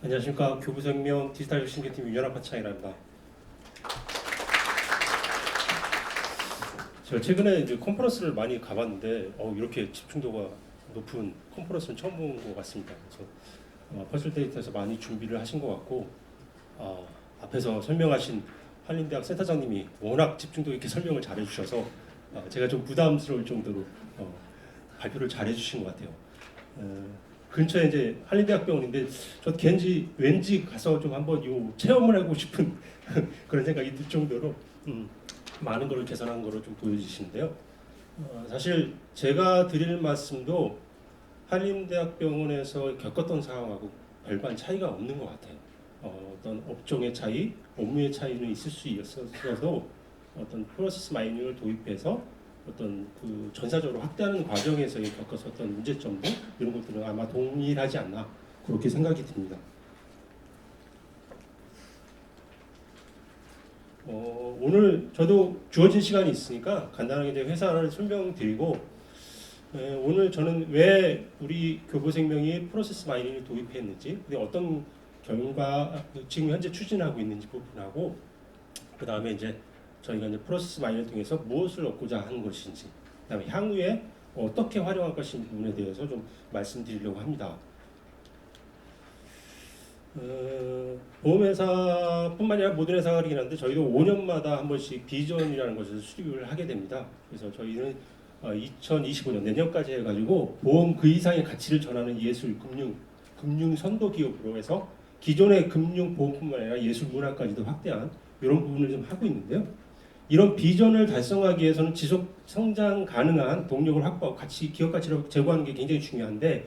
안녕하십니까. 교부생명 디지털혁신계팀 윤현학 차장이랍니다. 제가 최근에 이제 컨퍼런스를 많이 가봤는데 이렇게 집중도가 높은 컨퍼런스는 처음 본 것 같습니다. 그래서 퍼즐 데이터에서 많이 준비를 하신 것 같고 앞에서 설명하신 한림대학 센터장님이 워낙 집중도 있게 설명을 잘해주셔서 제가 좀 부담스러울 정도로 발표를 잘해주신 것 같아요. 근처에 이제 한림대학병원인데 저 왠지 가서 좀 한번 요 체험을 하고 싶은 그런 생각이 들 정도로 많은 걸 개선한 거를 좀 보여주시는데요. 사실 제가 드릴 말씀도 한림대학병원에서 겪었던 상황하고 별반 차이가 없는 것 같아요. 어떤 업종의 차이, 업무의 차이는 있을 수 있어도 어떤 프로세스 마이닝을 도입해서 어떤 그 전사적으로 확대하는 과정에서 겪었었던 문제점들 이런 것들은 아마 동일하지 않나 그렇게 생각이 듭니다. 오늘 저도 주어진 시간이 있으니까 간단하게 이제 회사를 설명드리고 오늘 저는 왜 우리 교보생명이 프로세스 마이닝을 도입했는지 근데 어떤 결과 지금 현재 추진하고 있는지 부분하고 그 다음에 이제 저희가 이제 프로세스 마이닝을 통해서 무엇을 얻고자 하는 것인지, 그다음에 향후에 어떻게 활용할 것인지 부분에 대해서 좀 말씀드리려고 합니다. 보험회사뿐만 아니라 모든 회사가 그러긴 한데 저희도 5년마다 한 번씩 비전이라는 것을 수립을 하게 됩니다. 그래서 저희는 2025년 내년까지 해가지고 보험 그 이상의 가치를 전하는 예술, 금융 선도 기업으로 해서 기존의 금융 보험뿐만 아니라 예술 문화까지도 확대한 이런 부분을 좀 하고 있는데요. 이런 비전을 달성하기 위해서는 지속 성장 가능한 동력을 확보하고 기업 가치를 제고하는 게 굉장히 중요한데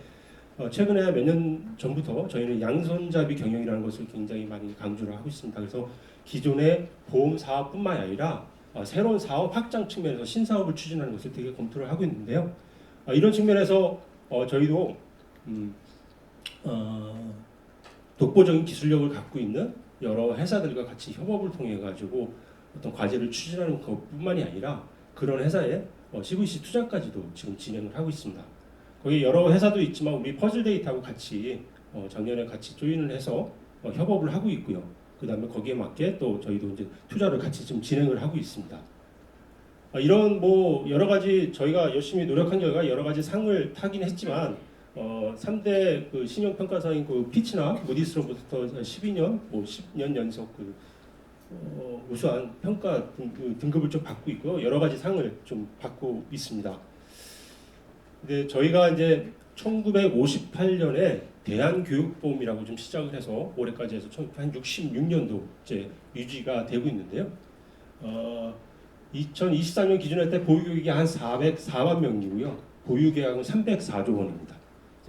최근에 몇 년 전부터 저희는 양손잡이 경영이라는 것을 굉장히 많이 강조를 하고 있습니다. 그래서 기존의 보험 사업뿐만 아니라 새로운 사업 확장 측면에서 신사업을 추진하는 것을 되게 검토를 하고 있는데요. 이런 측면에서 저희도 독보적인 기술력을 갖고 있는 여러 회사들과 같이 협업을 통해 가지고 어떤 과제를 추진하는 것뿐만이 아니라 그런 회사에 CVC 투자까지도 지금 진행을 하고 있습니다. 거기 여러 회사도 있지만 우리 퍼즐 데이터하고 같이 작년에 같이 조인을 해서 협업을 하고 있고요. 그 다음에 거기에 맞게 또 저희도 이제 투자를 같이 좀 진행을 하고 있습니다. 이런 여러 가지 저희가 열심히 노력한 결과 여러 가지 상을 타긴 했지만 3대 그 신용 평가사인 그 피치나 무디스로부터 12년, 10년 연속 우수한 평가 등급을 좀 받고 있고 여러 가지 상을 좀 받고 있습니다. 근데 저희가 이제 1958년에 대한교육보험이라고 좀 시작을 해서 올해까지 해서 한 66년도 이제 유지가 되고 있는데요. 2023년 기준할 때 보유객이 한 404만 명이고요. 보유계약은 304조 원입니다.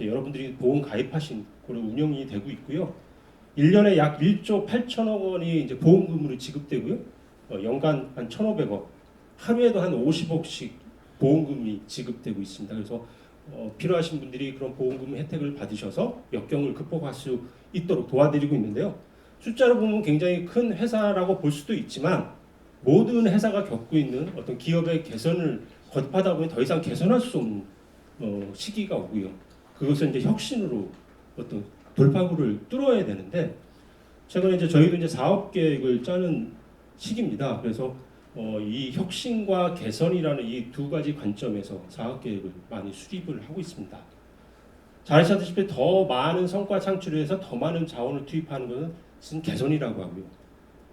여러분들이 보험 가입하신 그런 운영이 되고 있고요. 1년에 약 1조 8천억 원이 이제 보험금으로 지급되고요. 연간 한 1,500억, 하루에도 한 50억씩 보험금이 지급되고 있습니다. 그래서 필요하신 분들이 그런 보험금 혜택을 받으셔서 역경을 극복할 수 있도록 도와드리고 있는데요. 숫자로 보면 굉장히 큰 회사라고 볼 수도 있지만 모든 회사가 겪고 있는 어떤 기업의 개선을 거듭하다 보니 더 이상 개선할 수 없는 시기가 오고요. 그것은 이제 혁신으로 어떤 돌파구를 뚫어야 되는데 최근에 이제 저희도 이제 사업 계획을 짜는 시기입니다. 그래서 이 혁신과 개선이라는 이 두 가지 관점에서 사업 계획을 많이 수립을 하고 있습니다. 잘 아시다시피 더 많은 성과 창출을 해서 더 많은 자원을 투입하는 것은 개선이라고 하고요.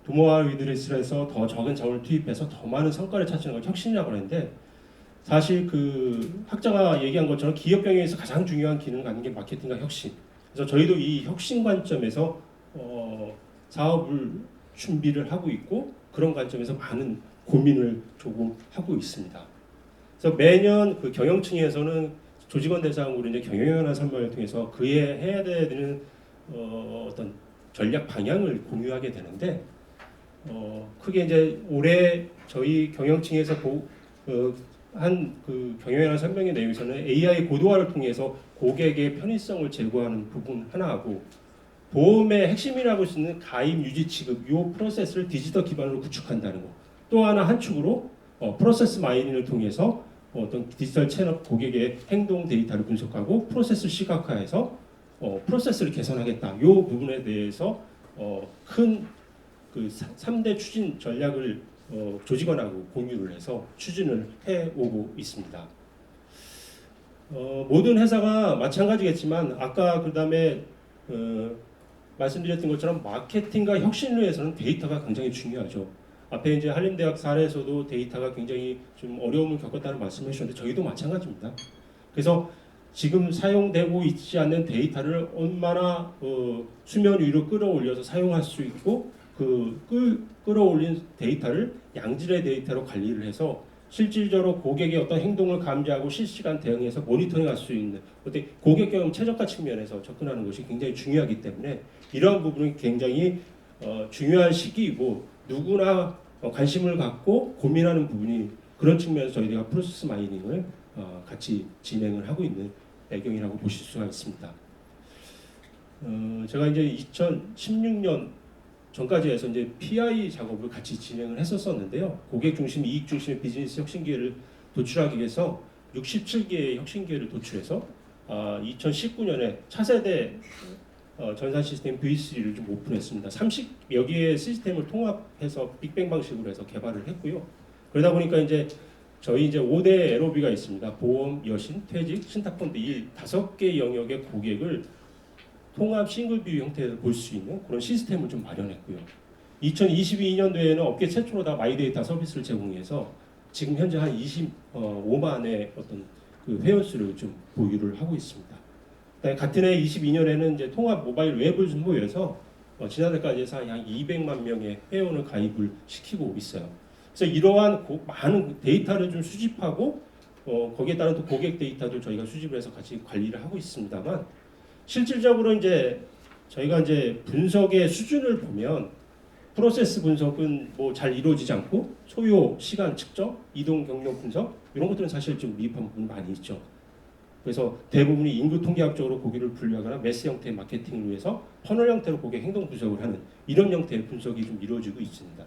도모와 위드레스에서 더 적은 자원을 투입해서 더 많은 성과를 찾는 걸 혁신이라고 하는데 사실 그 학자가 얘기한 것처럼 기업 경영에서 가장 중요한 기능을 갖는 게 마케팅과 혁신. 그래서 저희도 이 혁신 관점에서 사업을 준비를 하고 있고 그런 관점에서 많은 고민을 조금 하고 있습니다. 그래서 매년 그 경영층에서는 조직원 대상으로 이제 경영연화 선발을 통해서 그에 해야 되는 어떤 전략 방향을 공유하게 되는데 크게 이제 올해 저희 경영층에서 한 그 경영연화 설명의 내용에서는 AI 고도화를 통해서 고객의 편의성을 제고하는 부분 하나하고 보험의 핵심이라고 할 수 있는 가입, 유지, 지급 이 프로세스를 디지털 기반으로 구축한다는 거. 또 하나 한 축으로 프로세스 마이닝을 통해서 어떤 디지털 채널 고객의 행동 데이터를 분석하고 프로세스를 시각화해서 프로세스를 개선하겠다. 이 부분에 대해서 큰 그 3대 추진 전략을 조직원하고 공유를 해서 추진을 해오고 있습니다. 모든 회사가 마찬가지겠지만 아까 그다음에 말씀드렸던 것처럼 마케팅과 혁신을 위해서는 데이터가 굉장히 중요하죠. 앞에 이제 한림대학 사례에서도 데이터가 굉장히 좀 어려움을 겪었다는 말씀을 해주셨는데 저희도 마찬가지입니다. 그래서 지금 사용되고 있지 않는 데이터를 얼마나 수면 위로 끌어올려서 사용할 수 있고 끌어올린 데이터를 양질의 데이터로 관리를 해서 실질적으로 고객의 어떤 행동을 감지하고 실시간 대응해서 모니터링할 수 있는 어떤 고객 경험 최적화 측면에서 접근하는 것이 굉장히 중요하기 때문에 이러한 부분은 굉장히 중요한 시기이고 누구나 관심을 갖고 고민하는 부분이 그런 측면에서 저희가 프로세스 마이닝을 같이 진행을 하고 있는 배경이라고 보실 수가 있습니다. 제가 이제 2016년 전까지 해서 이제 PI 작업을 같이 진행을 했었는데요. 고객 중심, 이익 중심의 비즈니스 혁신 기회를 도출하기 위해서 67개의 혁신 기회를 도출해서 2019년에 차세대 전산 시스템 V3를 좀 오픈했습니다. 30여 개의 시스템을 통합해서 빅뱅 방식으로 해서 개발을 했고요. 그러다 보니까 이제 저희 이제 5대 LOB가 있습니다. 보험, 여신, 퇴직, 신탁펀드 이 5개 영역의 고객을 통합 싱글 뷰 형태에서 볼 수 있는 그런 시스템을 좀 마련했고요. 2022년도에는 업계 최초로 다 마이데이터 서비스를 제공해서 지금 현재 한 25만의 어떤 그 회원수를 좀 보유를 하고 있습니다. 같은 해 22년에는 이제 통합 모바일 웹을 준비해서 지난해까지 해서 한 200만 명의 회원을 가입을 시키고 있어요. 그래서 이러한 많은 데이터를 좀 수집하고 거기에 따른 또 고객 데이터도 저희가 수집을 해서 같이 관리를 하고 있습니다만 실질적으로 이제 저희가 이제 분석의 수준을 보면 프로세스 분석은 뭐 잘 이루어지지 않고 소요, 시간 측정, 이동 경로 분석 이런 것들은 사실 좀 미흡한 부분이 많이 있죠. 그래서 대부분이 인구 통계학적으로 고객을 분류하거나 매스 형태의 마케팅을 위해서 퍼널 형태로 고객 행동 분석을 하는 이런 형태의 분석이 좀 이루어지고 있습니다.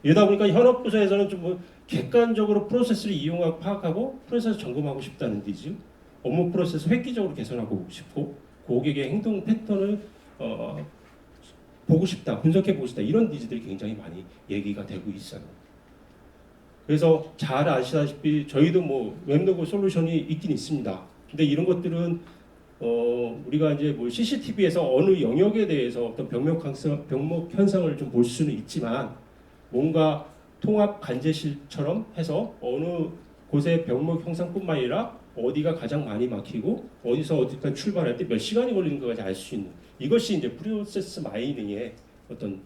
이러다 보니까 현업 부서에서는 좀 뭐 객관적으로 프로세스를 이용하고 파악하고 프로세스 점검하고 싶다는 니즈, 업무 프로세스 획기적으로 개선하고 싶고 고객의 행동 패턴을 보고 싶다, 분석해 보고 싶다 이런 니즈들이 굉장히 많이 얘기가 되고 있어요. 그래서 잘 아시다시피 저희도 뭐 웹로그 솔루션이 있긴 있습니다. 근데 이런 것들은 우리가 이제 뭐 CCTV에서 어느 영역에 대해서 어떤 병목 현상을 좀 볼 수는 있지만 뭔가 통합 관제실처럼 해서 어느 곳의 병목 형상뿐만 아니라 어디가 가장 많이 막히고 어디서 어디까지 출발할 때 몇 시간이 걸리는가까지 알 수 있는 이것이 이제 프로세스 마이닝의 어떤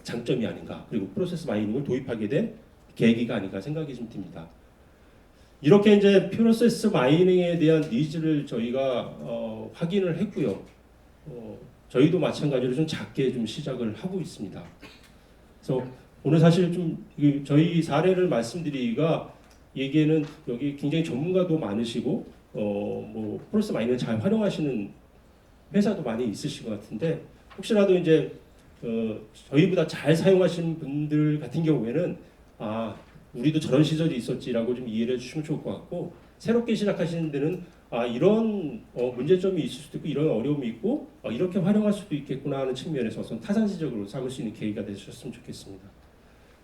장점이 아닌가 그리고 프로세스 마이닝을 도입하게 된 계기가 아닌가 생각이 좀 듭니다. 이렇게 이제 프로세스 마이닝에 대한 니즈를 저희가 확인을 했고요. 저희도 마찬가지로 좀 작게 좀 시작을 하고 있습니다. 그래서 오늘 사실 좀 저희 사례를 말씀드리기가 얘기에는 여기 굉장히 전문가도 많으시고 뭐 프로세스 마이닝을 잘 활용하시는 회사도 많이 있으실 것 같은데 혹시라도 이제 저희보다 잘 사용하시는 분들 같은 경우에는 우리도 저런 시절이 있었지라고 좀 이해를 해주시면 좋을 것 같고 새롭게 시작하시는 데는 이런 문제점이 있을 수도 있고 이런 어려움이 있고 이렇게 활용할 수도 있겠구나 하는 측면에서 타산시적으로 삼을 수 있는 계기가 되셨으면 좋겠습니다.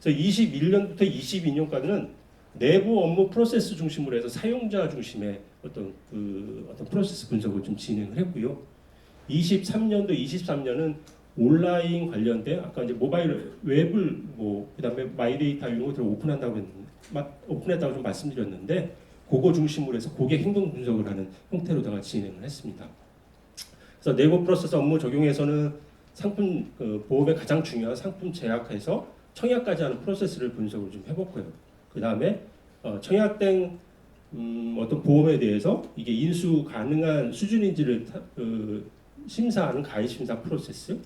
그래서 21년부터 22년까지는 내부 업무 프로세스 중심으로 해서 사용자 중심의 어떤 프로세스 분석을 좀 진행을 했고요. 23년도 23년은 온라인 관련된 아까 이제 모바일 웹을 그다음에 마이데이터 이런 것들을 오픈했다고 좀 말씀드렸는데 그거 중심으로 해서 고객 행동 분석을 하는 형태로다가 진행을 했습니다. 그래서 내부 프로세스 업무 적용에서는 상품 보험의 가장 중요한 상품 제약에서 청약까지 하는 프로세스를 분석을 좀 해봤고요. 그 다음에 청약된 어떤 보험에 대해서 이게 인수 가능한 수준인지를 심사하는 가입 심사 프로세스.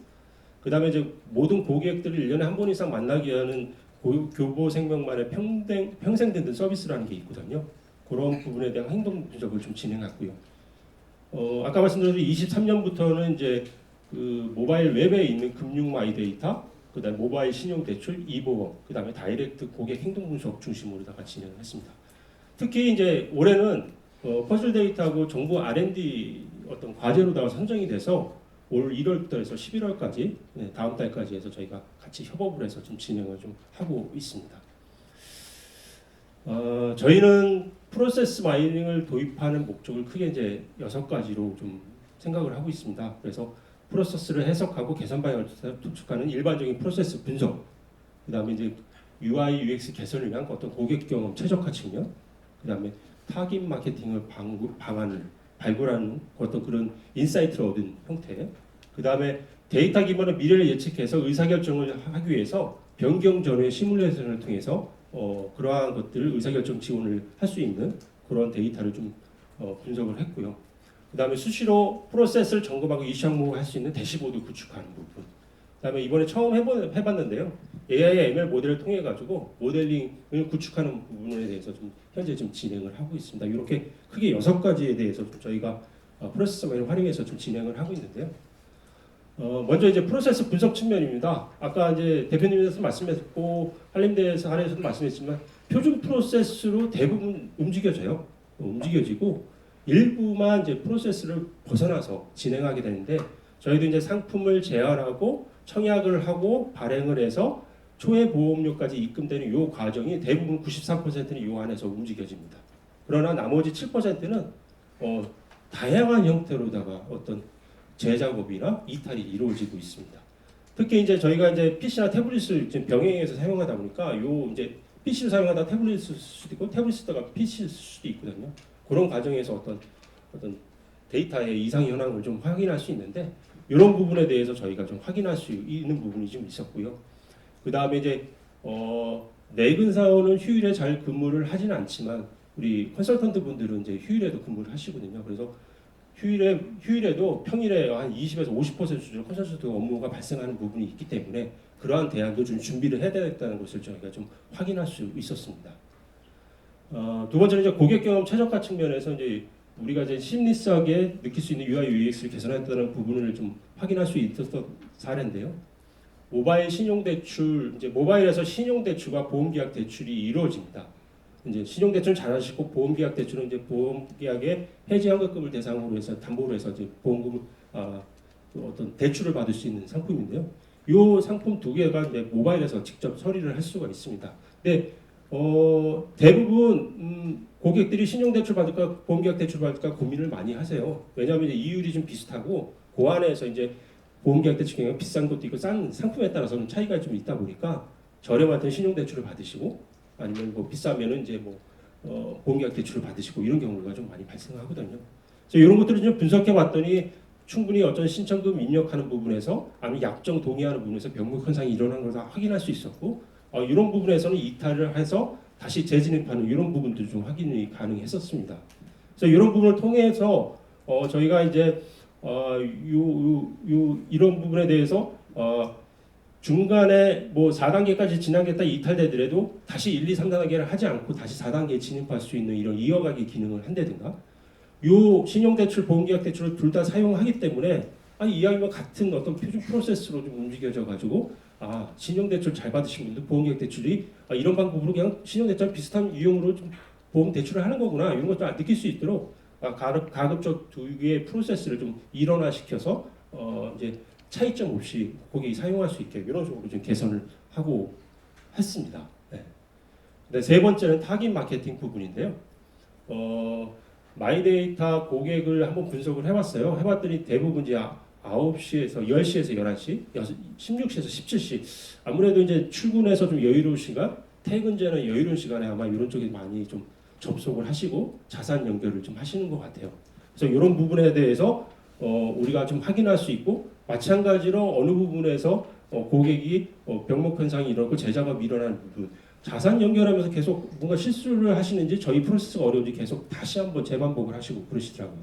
그 다음에 이제 모든 고객들을 1년에 한 번 이상 만나게 하는 교보생명만의 평생 든든 서비스라는 게 있거든요. 그런 부분에 대한 행동 분석을 좀 진행했고요. 아까 말씀드린 23년부터는 이제 그 모바일 웹에 있는 금융 마이데이터, 그다음에 모바일 신용대출, 이보험, 그다음에 다이렉트 고객 행동 분석 중심으로다가 진행을 했습니다. 특히 이제 올해는 퍼즐 데이터하고 정부 R&D 어떤 과제로다가 선정이 돼서 올 1월부터 해서 11월까지 다음 달까지 해서 저희가 같이 협업을 해서 좀 진행을 좀 하고 있습니다. 저희는 프로세스 마이닝을 도입하는 목적을 크게 이제 6가지로 좀 생각을 하고 있습니다. 그래서 프로세스를 해석하고 개선 방향을 도출하는 일반적인 프로세스 분석, 그다음에 이제 UI, UX 개선을 위한 어떤 고객 경험 최적화 측면, 그다음에 타깃 마케팅을 방안을 발굴하는 어떤 그런 인사이트를 얻은 형태, 그다음에 데이터 기반의 미래를 예측해서 의사결정을 하기 위해서 변경 전후의 시뮬레이션을 통해서 그러한 것들을 의사결정 지원을 할 수 있는 그런 데이터를 좀 분석을 했고요. 그다음에 수시로 프로세스를 점검하고 이슈 항목을 할 수 있는 대시보드 구축하는 부분. 그다음에 이번에 처음 해봤는데요. AI, ML 모델을 통해 가지고 모델링을 구축하는 부분에 대해서 좀 현재 좀 진행을 하고 있습니다. 이렇게 크게 6가지에 대해서 좀 저희가 프로세스 마이닝을 활용해서 좀 진행을 하고 있는데요. 먼저 이제 프로세스 분석 측면입니다. 아까 이제 대표님께서 말씀했고 한림대에서 한에서도 말씀했지만 표준 프로세스로 대부분 움직여지고 일부만 이제 프로세스를 벗어나서 진행하게 되는데 저희도 이제 상품을 제안하고 청약을 하고 발행을 해서 초회 보험료까지 입금되는 이 과정이 대부분 94%는 이 안에서 움직여집니다. 그러나 나머지 7%는 다양한 형태로다가 어떤 재작업이나 이탈이 이루어지고 있습니다. 특히 이제 저희가 이제 PC나 태블릿을 지금 병행해서 사용하다 보니까 요 이제 PC를 사용하다 태블릿을 쓸 수도 있고 태블릿 쓰다가 PC를 쓸 수도 있거든요. 그런 과정에서 어떤 데이터의 이상 현황을 좀 확인할 수 있는데 이런 부분에 대해서 저희가 좀 확인할 수 있는 부분이 좀 있었고요. 그 다음에 이제 내근 사원은 휴일에 잘 근무를 하지는 않지만 우리 컨설턴트 분들은 이제 휴일에도 근무를 하시거든요. 그래서 휴일에도 평일에 한 20에서 50% 수준 컨설턴트 업무가 발생하는 부분이 있기 때문에 그러한 대안도 좀 준비를 해야 되겠다는 것을 저희가 좀 확인할 수 있었습니다. 두 번째는 이제 고객 경험 최적화 측면에서 이제 우리가 이제 심리스하게 느낄 수 있는 UI, UX를 개선했다는 부분을 좀 확인할 수 있었던 사례인데요. 모바일 신용대출, 이제 모바일에서 신용대출과 보험계약 대출이 이루어집니다. 이제 신용대출 잘 아시고 보험계약 대출은 이제 보험계약의 해지 환급금을 대상으로 해서 담보로 해서 이제 보험금 어떤 대출을 받을 수 있는 상품인데요. 이 상품 두 개가 이제 모바일에서 직접 처리를 할 수가 있습니다. 근데 대부분 고객들이 신용대출 받을까 보험계약 대출 받을까 고민을 많이 하세요. 왜냐하면 이제 이율이 좀 비슷하고 그 안에서 이제 보험계약 대출 경우에 비싼 것도 있고 싼 상품에 따라서는 차이가 좀 있다 보니까 저렴할 때 신용대출을 받으시고 아니면 뭐 비싸면은 이제 보험계약 대출을 받으시고 이런 경우가 좀 많이 발생하거든요. 그래서 이런 것들을 좀 분석해 봤더니 충분히 어떤 신청금 입력하는 부분에서 아니면 약정 동의하는 부분에서 병목 현상이 일어나는 걸 다 확인할 수 있었고 이런 부분에서는 이탈을 해서 다시 재진입하는 이런 부분도 좀 확인이 가능했었습니다. 그래서 이런 부분을 통해서 저희가 이제 이런 부분에 대해서 중간에 뭐 4단계까지 진행했다 이탈되더라도 다시 1, 2, 3단계를 하지 않고 다시 4단계에 진입할 수 있는 이런 이어가기 기능을 한다든가 요 신용대출, 보험계약대출을 둘 다 사용하기 때문에 이왕이면 같은 어떤 표준 프로세스로 좀 움직여져 가지고 신용대출 잘 받으신 분들 보험계약대출이 이런 방법으로 그냥 신용대출 비슷한 유형으로 좀 보험 대출을 하는 거구나 이런 것도 느낄 수 있도록 가급적 두 개의 프로세스를 좀 일원화시켜서 이제 차이점 없이 고객이 사용할 수 있게 이런 식으로 좀 개선을 하고 했습니다. 네, 세 번째는 타깃 마케팅 부분인데요. 마이데이터 고객을 한번 분석을 해봤어요. 해봤더니 대부분 이제 9시에서 10시에서 11시, 16시에서 17시 아무래도 이제 출근해서 좀 여유로운 시간, 퇴근 전에 여유로운 시간에 아마 이런 쪽에 많이 좀 접속을 하시고 자산 연결을 좀 하시는 것 같아요. 그래서 이런 부분에 대해서 우리가 좀 확인할 수 있고 마찬가지로 어느 부분에서 고객이 병목 현상이 일어나고 재작업이 일어나는 부분 자산 연결하면서 계속 뭔가 실수를 하시는지 저희 프로세스가 어려운지 계속 다시 한번 재반복을 하시고 그러시더라고요.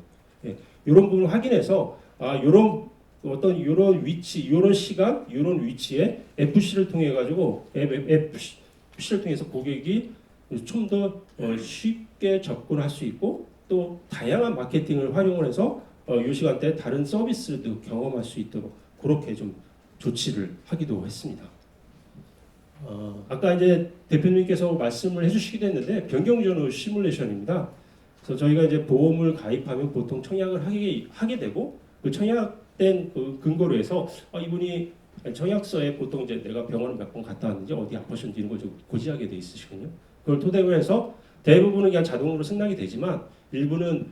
이런 부분을 확인해서 이런 어떤 이런 위치, 이런 시간, 이런 위치에 FC를 통해 가지고 FC를 통해서 고객이 좀 더 쉽게 접근할 수 있고 또 다양한 마케팅을 활용을 해서 이 시간대에 다른 서비스도 경험할 수 있도록 그렇게 좀 조치를 하기도 했습니다. 아까 이제 대표님께서 말씀을 해주시기도 했는데 변경 전후 시뮬레이션입니다. 그래서 저희가 이제 보험을 가입하면 보통 청약을 하게 되고 그 청약된 그 근거로 해서 이분이 청약서에 보통 이제 내가 병원을 몇 번 갔다 왔는지 어디 아프셨는지 이런 걸 좀 고지하게 돼 있으시거든요. 그걸 토대로 해서 대부분은 그냥 자동으로 승낙이 되지만 일부는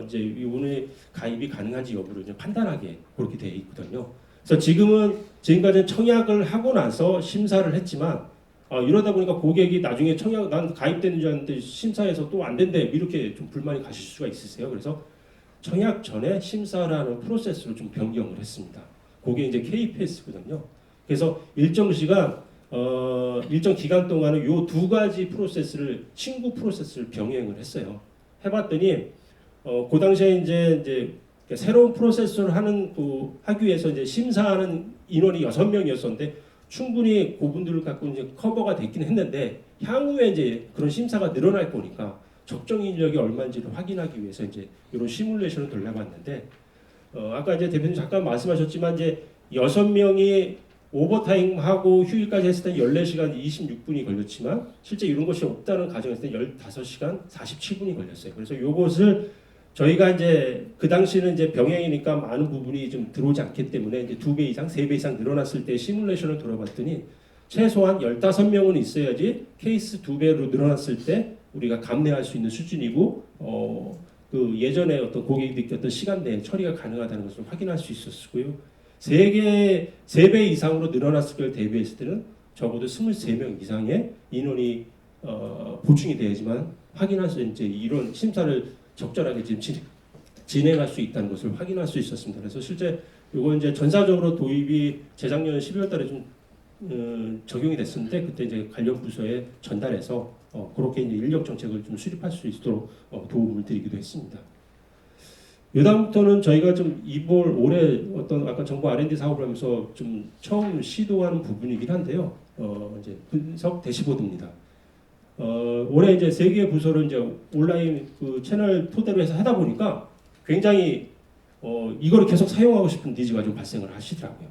이제 이분의 가입이 가능한지 여부를 이제 판단하게 그렇게 돼 있거든요. 그래서 지금까지는 청약을 하고 나서 심사를 했지만 이러다 보니까 고객이 나중에 청약 난 가입되는 줄 알았는데 심사에서 또 안 된대 이렇게 좀 불만이 가실 수가 있으세요. 그래서 청약 전에 심사라는 프로세스로 좀 변경을 했습니다. 그게 이제 KPS거든요. 그래서 일정 시간 일정 기간 동안은 요 두 가지 프로세스를 친구 프로세스를 병행을 했어요. 해봤더니 그 당시에 이제 새로운 프로세스를 하기 위해서 이제 심사하는 인원이 6명이었었는데 충분히 그분들을 갖고 이제 커버가 됐긴 했는데 향후에 이제 그런 심사가 늘어날 거니까 적정 인력이 얼마인지를 확인하기 위해서 이제 이런 시뮬레이션을 돌려봤는데 아까 이제 대표님 잠깐 말씀하셨지만 이제 6명이 오버타임하고 휴일까지 했을 때 14시간 26분이 걸렸지만 실제 이런 것이 없다는 가정했을 때 15시간 47분이 걸렸어요. 그래서 요것을 저희가 이제 그 당시는 이제 병행이니까 많은 부분이 좀 들어오지 않기 때문에 이제 2배 이상, 3배 이상 늘어났을 때 시뮬레이션을 돌아봤더니 최소한 15명은 있어야지 케이스 2배로 늘어났을 때 우리가 감내할 수 있는 수준이고 그 예전에 어떤 고객이 느꼈던 시간 내에 처리가 가능하다는 것을 확인할 수 있었고요. 3배 이상으로 늘어났을 걸 대비했을 때는 적어도 23명 이상의 인원이 보충이 돼야지만 확인할 수 이제 이런 심사를 적절하게 지금 진행할 수 있다는 것을 확인할 수 있었습니다. 그래서 실제 이거 이제 전사적으로 도입이 재작년 12월달에 좀 적용이 됐었는데 그때 이제 관련 부서에 전달해서 그렇게 이제 인력 정책을 좀 수립할 수 있도록 도움을 드리기도 했습니다. 이다음부터는 저희가 좀 이번 올해 어떤 아까 정보 R&D 사업을 하면서 좀 처음 시도하는 부분이긴 한데요. 이제 분석 대시보드입니다. 올해 이제 3개의 부서를 이제 온라인 그 채널 토대로 해서 하다 보니까 굉장히 이거를 계속 사용하고 싶은 니즈가 좀 발생을 하시더라고요.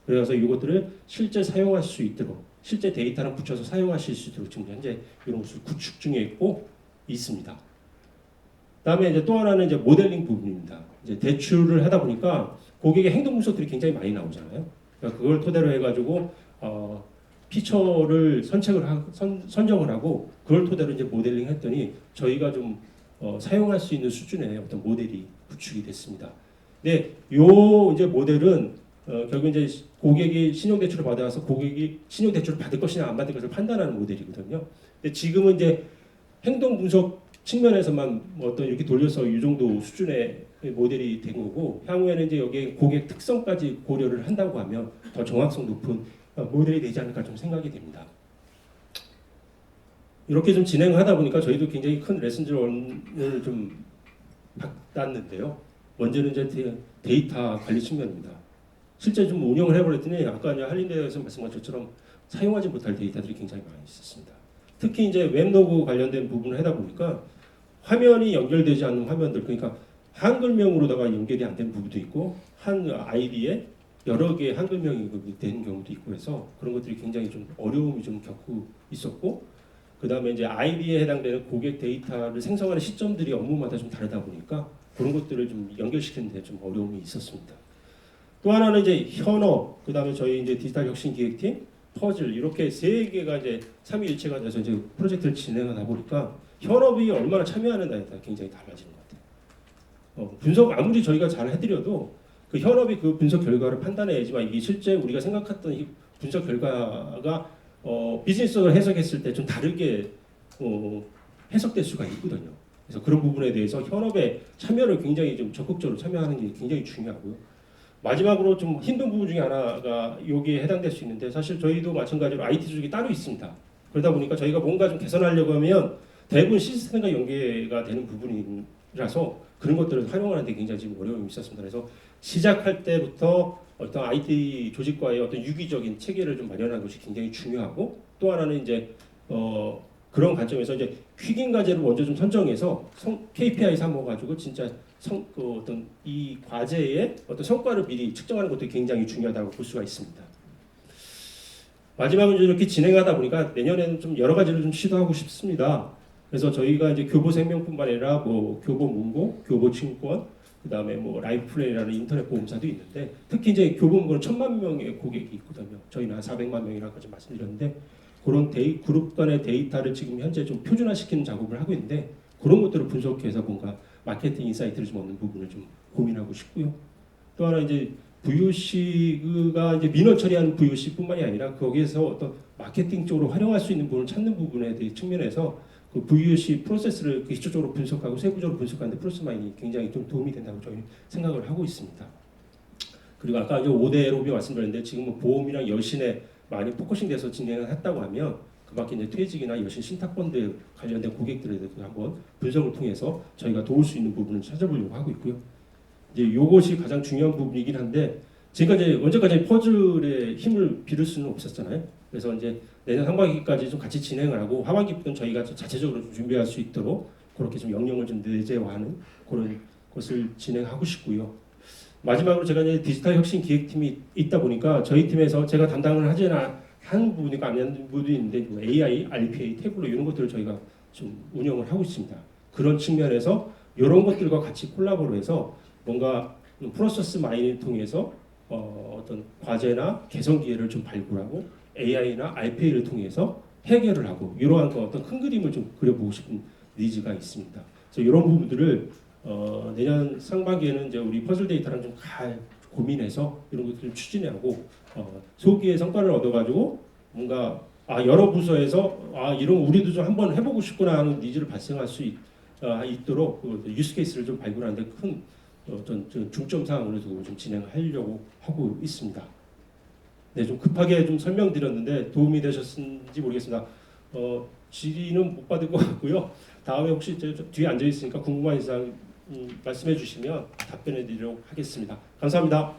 그래서 이것들을 실제 사용할 수 있도록 실제 데이터랑 붙여서 사용하실 수 있도록 지금 현재 이런 것을 구축 중에 있습니다. 다음에 이제 또 하나는 이제 모델링 부분입니다. 이제 대출을 하다 보니까 고객의 행동 분석들이 굉장히 많이 나오잖아요. 그러니까 그걸 토대로 해가지고 피처를 선정을 하고 그걸 토대로 이제 모델링 했더니 저희가 좀 사용할 수 있는 수준의 어떤 모델이 구축이 됐습니다. 근데 요 이제 모델은 결국 이제 고객이 신용대출을 받아서 고객이 신용대출을 받을 것이냐 안 받을 것을 판단하는 모델이거든요. 근데 지금은 이제 행동 분석 측면에서만 어떤 이렇게 돌려서 이 정도 수준의 모델이 된 거고 향후에는 이제 여기에 고객 특성까지 고려를 한다고 하면 더 정확성 높은 모델이 되지 않을까 좀 생각이 됩니다. 이렇게 좀 진행하다 보니까 저희도 굉장히 큰 레슨을 좀 받았는데요. 먼저는 이제 데이터 관리 측면입니다. 실제 좀 운영을 해버렸더니 아까 이제 한림대에서 말씀하신 것처럼 사용하지 못할 데이터들이 굉장히 많이 있었습니다. 특히 이제 웹로그 관련된 부분을 하다 보니까 화면이 연결되지 않는 화면들, 그러니까 한글명으로다가 연결이 안 된 부분도 있고 한 아이디에 여러 개의 한글명이 되는 경우도 있고 해서 그런 것들이 굉장히 좀 어려움이 좀 겪고 있었고 그 다음에 이제 아이디에 해당되는 고객 데이터를 생성하는 시점들이 업무마다 좀 다르다 보니까 그런 것들을 좀 연결시키는 데 좀 어려움이 있었습니다. 또 하나는 이제 현업, 그 다음에 저희 이제 디지털 혁신 기획팀, 퍼즐 이렇게 3개가 이제 삼위일체가 돼서 이제 프로젝트를 진행하다 보니까 현업이 얼마나 참여하는가에 따라 굉장히 달라지는 것 같아요. 분석 아무리 저희가 잘 해드려도 그 현업이 그 분석 결과를 판단해야지만 이게 실제 우리가 생각했던 이 분석 결과가 비즈니스로 해석했을 때 좀 다르게 해석될 수가 있거든요. 그래서 그런 부분에 대해서 현업의 참여를 굉장히 좀 적극적으로 참여하는 게 굉장히 중요하고요. 마지막으로 좀 힘든 부분 중에 하나가 여기에 해당될 수 있는데 사실 저희도 마찬가지로 IT 조직이 따로 있습니다. 그러다 보니까 저희가 뭔가 좀 개선하려고 하면 대부분 시스템과 연계가 되는 부분이라서 그런 것들을 활용하는 데 굉장히 지금 어려움이 있었습니다. 그래서 시작할 때부터 어떤 IT 조직과의 어떤 유기적인 체계를 좀 마련하는 것이 굉장히 중요하고 또 하나는 이제 그런 관점에서 이제 퀵인 과제를 먼저 좀 선정해서 KPI 삼아가지고 진짜 어떤 이 과제의 어떤 성과를 미리 측정하는 것도 굉장히 중요하다고 볼 수가 있습니다. 마지막은 이렇게 진행하다 보니까 내년에는 좀 여러 가지를 좀 시도하고 싶습니다. 그래서 저희가 이제 교보생명뿐만 아니라 뭐 교보문고, 교보증권, 그다음에 뭐 라이프플랜이라는 인터넷 보험사도 있는데 특히 이제 교보문고는 1,000만 명의 고객이 있거든요. 저희는 한 400만 명이라고 좀 말씀드렸는데 그런 그룹 간의 데이터를 지금 현재 좀 표준화시키는 작업을 하고 있는데 그런 것들을 분석해서 뭔가 마케팅 인사이트를 좀 얻는 부분을 좀 고민하고 싶고요. 또 하나 이제 VOC가 이제 민원 처리하는 VOC뿐만이 아니라 거기에서 어떤 마케팅 쪽으로 활용할 수 있는 부분을 찾는 부분에 대해 측면에서 그 VOC 프로세스를 기초적으로 분석하고 세부적으로 분석하는데 프로세스 마이닝이 굉장히 좀 도움이 된다고 저희는 생각을 하고 있습니다. 그리고 아까 이제 5대 로비 말씀드렸는데 지금은 보험이랑 여신에 많이 포커싱돼서 진행을 했다고 하면 그밖에 이제 퇴직이나 여신 신탁펀드 관련된 고객들에 대해서 한번 분석을 통해서 저희가 도울 수 있는 부분을 찾아보려고 하고 있고요. 이제 이것이 가장 중요한 부분이긴 한데 제가 이제 언제까지 퍼즐의 힘을 빌을 수는 없었잖아요. 그래서 이제 내년 상반기까지 좀 같이 진행을 하고 하반기부터는 저희가 자체적으로 좀 준비할 수 있도록 그렇게 좀 역량을 좀 내재화하는 그런 것을 진행하고 싶고요. 마지막으로 제가 이제 디지털 혁신 기획팀이 있다 보니까 저희 팀에서 제가 담당을 하는 부분이니까 안 하는 부분이 있는데 뭐 AI, RPA, 태블로 이런 것들을 저희가 좀 운영을 하고 있습니다. 그런 측면에서 이런 것들과 같이 콜라보를 해서 뭔가 프로세스 마이닝을 통해서 어떤 과제나 개선 기회를 좀 발굴하고 AI나 RPA를 통해서 해결을 하고 이러한 어떤 큰 그림을 좀 그려보고 싶은 니즈가 있습니다. 그래서 이런 부분들을 내년 상반기에는 이제 우리 퍼즐 데이터랑 좀 고민해서 이런 것들을 추진하고 소기의 성과를 얻어가지고 뭔가 여러 부서에서 이런 우리도 좀 한번 해보고 싶구나 하는 니즈를 발생할 수 있도록 그 유스 케이스를 좀 발굴하는데 큰 어떤 중점 사항으로 두고 좀 진행하려고 하고 있습니다. 네, 좀 급하게 좀 설명드렸는데 도움이 되셨는지 모르겠습니다. 질의는 못 받을 것 같고요. 다음에 혹시 저 뒤에 앉아 있으니까 궁금한 사항 말씀해 주시면 답변해 드리도록 하겠습니다. 감사합니다.